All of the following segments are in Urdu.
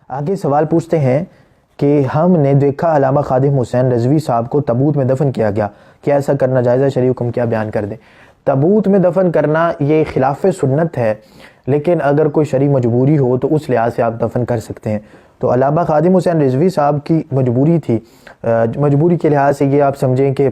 آگے سوال پوچھتے ہیں کہ ہم نے دیکھا علامہ خادم حسین رضوی صاحب کو تابوت میں دفن کیا گیا، کیا ایسا کرنا جائز ہے؟ شرعی حکم کیا بیان کر دیں۔ تابوت میں دفن کرنا یہ خلاف سنت ہے، لیکن اگر کوئی شرعی مجبوری ہو تو اس لحاظ سے آپ دفن کر سکتے ہیں۔ تو علامہ خادم حسین رضوی صاحب کی مجبوری تھی، مجبوری کے لحاظ سے یہ آپ سمجھیں کہ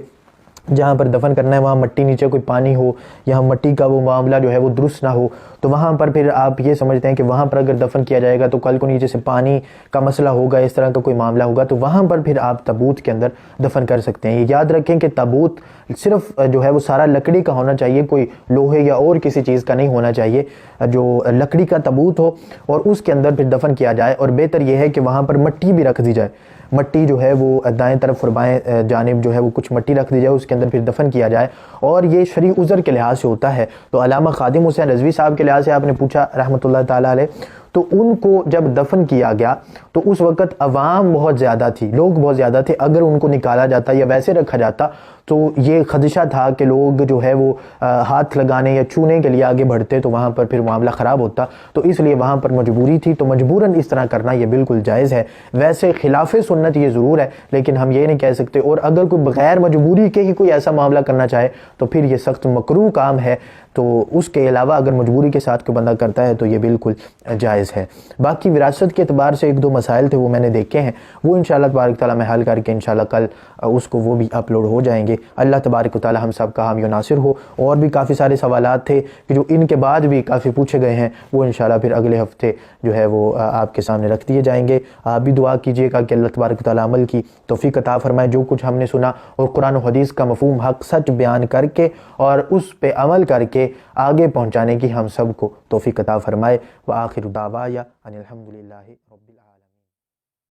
جہاں پر دفن کرنا ہے وہاں مٹی نیچے کوئی پانی ہو، یا مٹی کا وہ معاملہ جو ہے وہ درست نہ ہو، تو وہاں پر پھر آپ یہ سمجھتے ہیں کہ وہاں پر اگر دفن کیا جائے گا تو کل کو نیچے سے پانی کا مسئلہ ہوگا، اس طرح کا کوئی معاملہ ہوگا، تو وہاں پر پھر آپ تابوت کے اندر دفن کر سکتے ہیں۔ یہ یاد رکھیں کہ تابوت صرف جو ہے وہ سارا لکڑی کا ہونا چاہیے، کوئی لوہے یا اور کسی چیز کا نہیں ہونا چاہیے، جو لکڑی کا تابوت ہو اور اس کے اندر پھر دفن کیا جائے، اور بہتر یہ ہے کہ وہاں پر مٹی بھی رکھ دی جائے، مٹی جو ہے وہ دائیں طرف اور بائیں جانب جو ہے وہ کچھ مٹی رکھ دی جائے، اس کے اندر پھر دفن کیا جائے، اور یہ شرعی عذر کے لحاظ سے ہوتا ہے۔ تو علامہ خادم حسین رضوی صاحب کے لحاظ سے آپ نے پوچھا رحمۃ اللہ تعالیٰ علیہ، تو ان کو جب دفن کیا گیا تو اس وقت عوام بہت زیادہ تھی، لوگ بہت زیادہ تھے، اگر ان کو نکالا جاتا یا ویسے رکھا جاتا تو یہ خدشہ تھا کہ لوگ جو ہے وہ ہاتھ لگانے یا چھونے کے لیے آگے بڑھتے تو وہاں پر پھر معاملہ خراب ہوتا، تو اس لیے وہاں پر مجبوری تھی، تو مجبوراً اس طرح کرنا یہ بالکل جائز ہے۔ ویسے خلاف سنت یہ ضرور ہے، لیکن ہم یہ نہیں کہہ سکتے، اور اگر کوئی بغیر مجبوری کے ہی کوئی ایسا معاملہ کرنا چاہے تو پھر یہ سخت مکروہ کام ہے، تو اس کے علاوہ اگر مجبوری کے ساتھ کوئی بندہ کرتا ہے تو یہ بالکل جائز ہے۔ باقی وراثت کے اعتبار سے ایک دو مسائل تھے وہ میں نے دیکھے ہیں، وہ انشاءاللہ تبارک تعالیٰ میں حل کر کے انشاءاللہ کل اس کو وہ بھی اپلوڈ ہو جائیں گے۔ اللہ تبارک و تعالیٰ ہم سب کا حامی و ناصر ہو۔ اور بھی کافی سارے سوالات تھے کہ جو ان کے بعد بھی کافی پوچھے گئے ہیں، وہ انشاءاللہ پھر اگلے ہفتے جو ہے وہ آپ کے سامنے رکھ دیے جائیں گے۔ آپ بھی دعا کیجئے گا کہ اللہ تبارک و تعالیٰ عمل کی توفیق عطا فرمائے، جو کچھ ہم نے سنا اور قرآن و حدیث کا مفہوم حق سچ بیان کر کے اور اس پہ عمل کر کے آگے پہنچانے کی ہم سب کو توفیق عطا فرمائے۔ وآخر دعوایا ان الحمدللہ رب العالمین۔